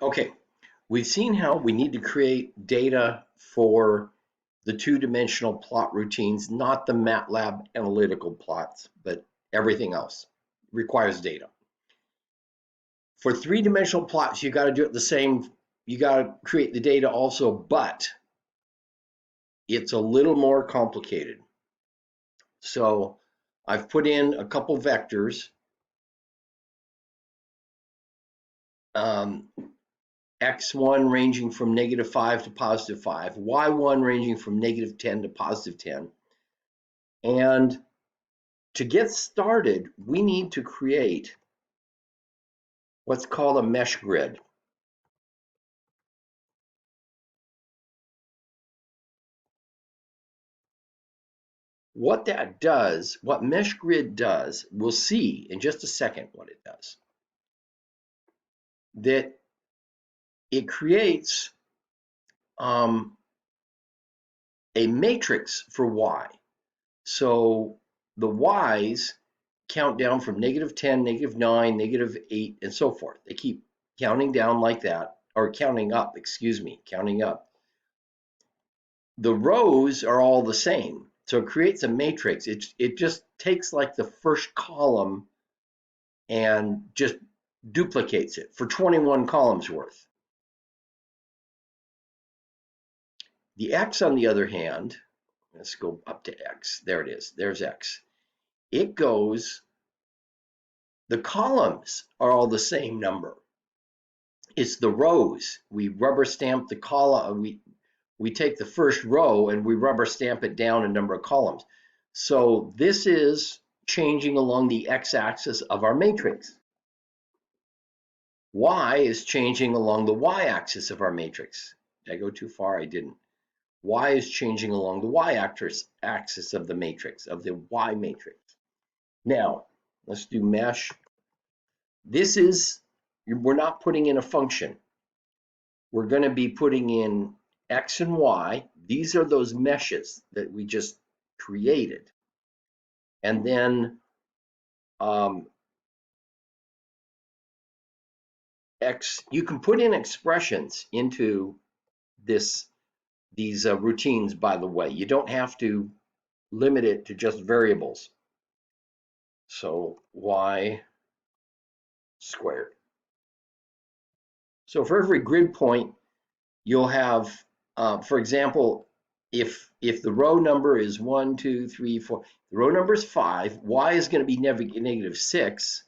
Okay, we've seen how we need to create data for the two-dimensional plot routines, not the Matlab analytical plots, but everything else requires data. For three-dimensional plots, you got to do it the same. You got to create the data also, but it's a little more complicated. So I've put in a couple vectors, x1 ranging from -5 to +5, y1 ranging from -10 to +10. And to get started, we need to create what's called a mesh grid. What that does, what mesh grid does, we'll see in just a second what it does. That it creates a matrix for y. So the y's count down from -10, -9, -8, and so forth. They keep counting down like that, or counting up, excuse me, counting up. The rows are all the same. So it creates a matrix. It just takes like the first column and just duplicates it for 21 columns worth. The x, on the other hand, let's go up to x. There it is. There's x. It goes, the columns are all the same number. It's the rows. We rubber stamp the column. We take the first row and we rubber stamp it down a number of columns. So this is changing along the x-axis of our matrix. Y is changing along the y-axis of our matrix. Did I go too far? I didn't. Y is changing along the y-axis of the matrix, of the y matrix. Now, let's do mesh. This is, we're not putting in a function. We're going to be putting in x and y. These are those meshes that we just created. And then x, you can put in expressions into these routines, by the way. You don't have to limit it to just variables. So y squared. So for every grid point, you'll have, for example, if the row number is 1, 2, 3, 4, the row number is 5, y is going to be -6,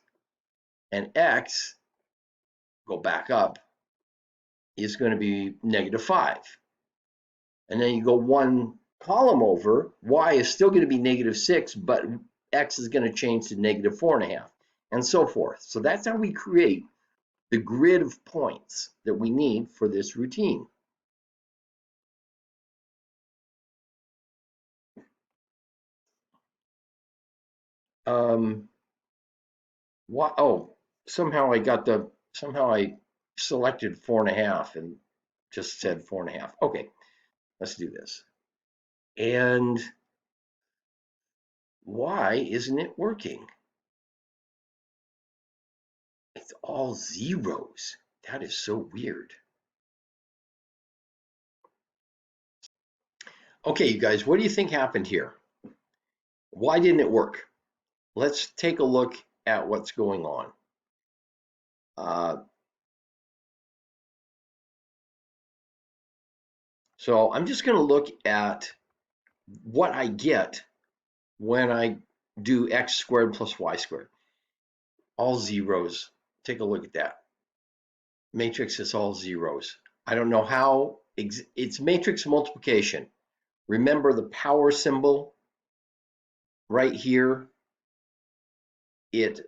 and x, go back up, is going to be -5. And then you go one column over, y is still going to be -6, but x is going to change to -4.5, and so forth. So that's how we create the grid of points that we need for this routine. Oh, somehow I selected 4.5 and just said 4.5. Okay, let's do this. And why isn't it working? It's all zeros. That is so weird. Okay, you guys, what do you think happened here? Why didn't it work? Let's take a look at what's going on. So I'm just going to look at what I get when I do x squared plus y squared. All zeros. Take a look at that. Matrix is all zeros. I don't know how, it's matrix multiplication. Remember the power symbol right here? It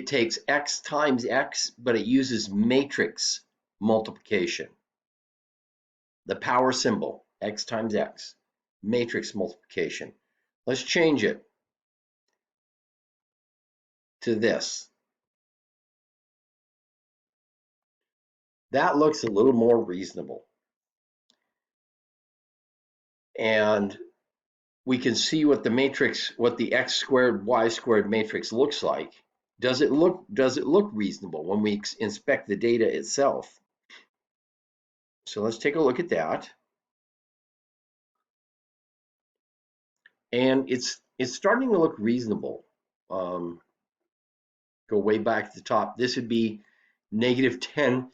takes x times x, but it uses matrix multiplication. The power symbol, x times x, matrix multiplication. Let's change it to this. That looks a little more reasonable. And we can see what the matrix, what the x squared, y squared matrix looks like does it look reasonable when we inspect the data itself? So let's take a look at that. And it's starting to look reasonable. Go way back to the top. This would be negative 10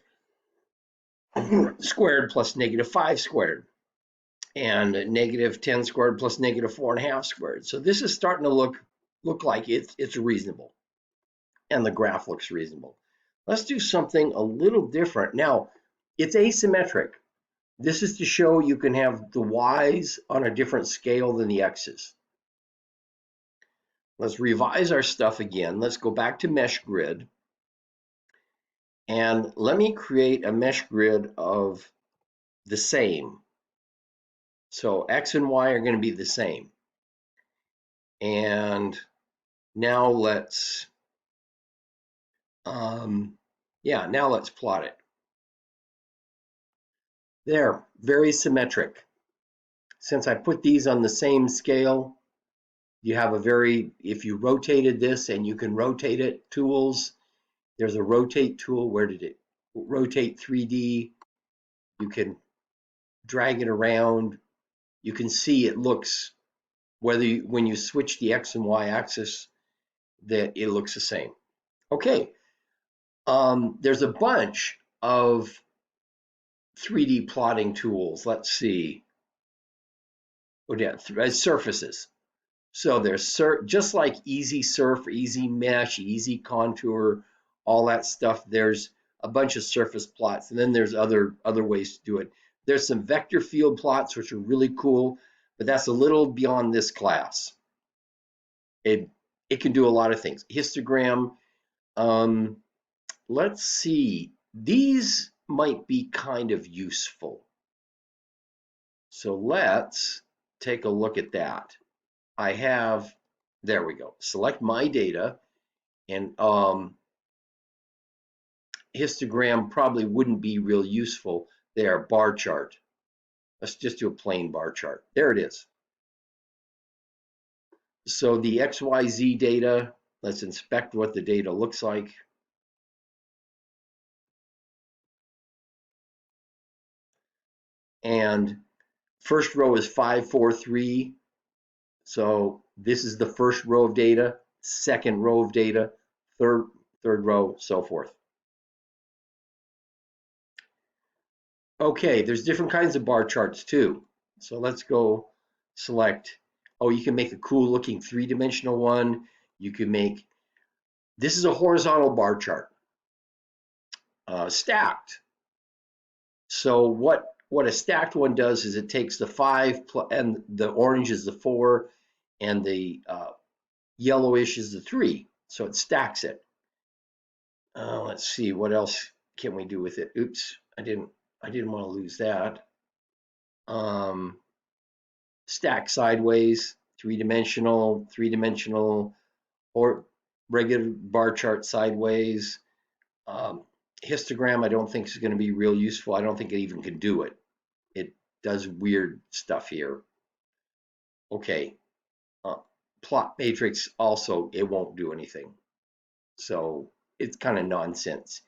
squared plus negative 5 squared, and negative 10 squared plus negative 4.5 squared. So this is starting to look like it's reasonable, and the graph looks reasonable. Let's do something a little different. Now, it's asymmetric. This is to show you can have the y's on a different scale than the x's. Let's revise our stuff again. Let's go back to mesh grid. And let me create a mesh grid of the same. So X and Y are going to be the same. And now let's, now let's plot it. There, very symmetric. Since I put these on the same scale, you have if you rotated this, and you can rotate it, tools, there's a rotate tool. Where did it rotate 3D? You can drag it around. You can see it looks, when you switch the X and Y axis, that it looks the same. Okay, there's a bunch of 3D plotting tools. Let's see. Oh, yeah, surfaces. So there's just like Easy Surf, Easy Mesh, Easy Contour, all that stuff. There's a bunch of surface plots, and then there's other ways to do it. There's some vector field plots, which are really cool, but that's a little beyond this class. It can do a lot of things. Histogram. Let's see. These might be kind of useful. So let's take a look at that. There we go. Select my data, and histogram probably wouldn't be real useful there. Bar chart. Let's just do a plain bar chart. There it is. So the XYZ data, let's inspect what the data looks like. And first row is 5, 4, 3. So this is the first row of data, second row of data, third row, so forth. Okay, there's different kinds of bar charts too. So let's go select. Oh, you can make a cool looking 3-dimensional one. You can make, this is a horizontal bar chart, stacked. So what a stacked one does is it takes the 5 and the orange is the 4, and the yellowish is the 3. So it stacks it. Let's see, what else can we do with it? Oops, I didn't want to lose that. Stack sideways, 3-dimensional, or regular bar chart sideways. Histogram, I don't think is going to be real useful. I don't think it even can do it. It does weird stuff here. Okay, plot matrix also, it won't do anything. So it's kind of nonsense.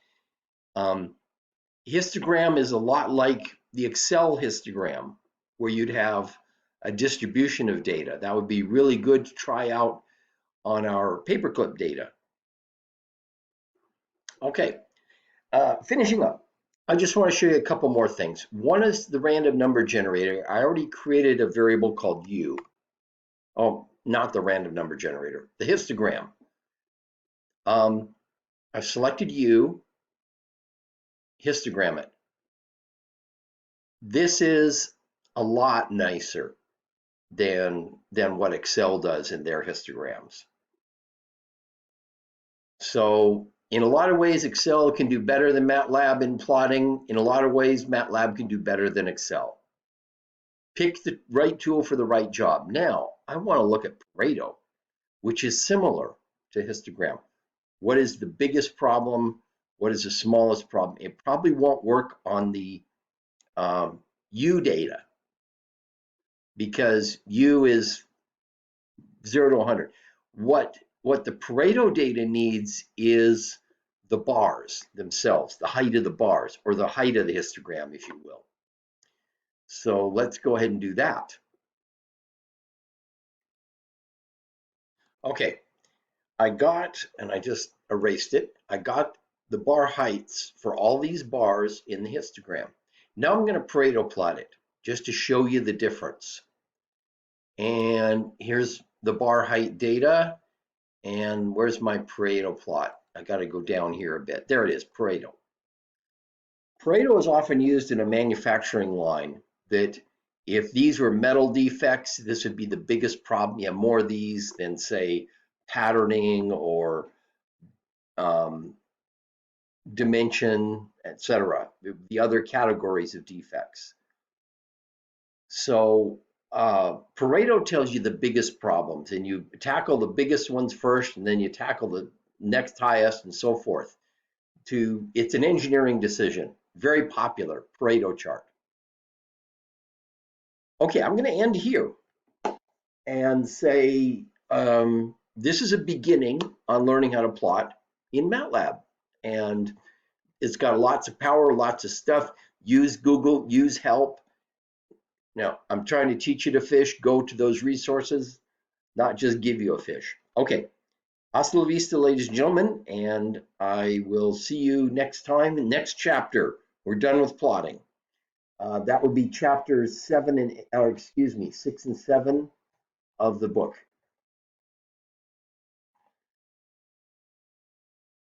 Histogram is a lot like the Excel histogram, where you'd have a distribution of data. That would be really good to try out on our paperclip data. Okay, finishing up. I just want to show you a couple more things. One is the random number generator. I already created a variable called U. Oh, not the random number generator, the histogram. I've selected U, histogram it. This is a lot nicer than what Excel does in their histograms. So in a lot of ways, Excel can do better than Matlab in plotting. In a lot of ways, Matlab can do better than Excel. Pick the right tool for the right job. Now, I want to look at Pareto, which is similar to histogram. What is the biggest problem? What is the smallest problem? It probably won't work on the U data, because U is 0 to 100. What what the Pareto data needs is the bars themselves, the height of the bars, or the height of the histogram, if you will. So let's go ahead and do that. Okay, and I just erased it, I got the bar heights for all these bars in the histogram. Now I'm going to Pareto plot it just to show you the difference. And here's the bar height data. And where's my Pareto plot? I got to go down here a bit. There it is, Pareto. Pareto is often used in a manufacturing line that if these were metal defects, this would be the biggest problem. You have more of these than, say, patterning or dimension, etc., the other categories of defects. So Pareto tells you the biggest problems, and you tackle the biggest ones first, and then you tackle the next highest, and so forth. It's an engineering decision. Very popular Pareto chart. Okay, I'm going to end here and say this is a beginning on learning how to plot in Matlab, and it's got lots of power, lots of stuff. Use Google, use help. Now, I'm trying to teach you to fish. Go to those resources, not just give you a fish. Okay, hasta la vista, ladies and gentlemen, and I will see you next time, next chapter. We're done with plotting. That would be chapters 6 and 7 of the book.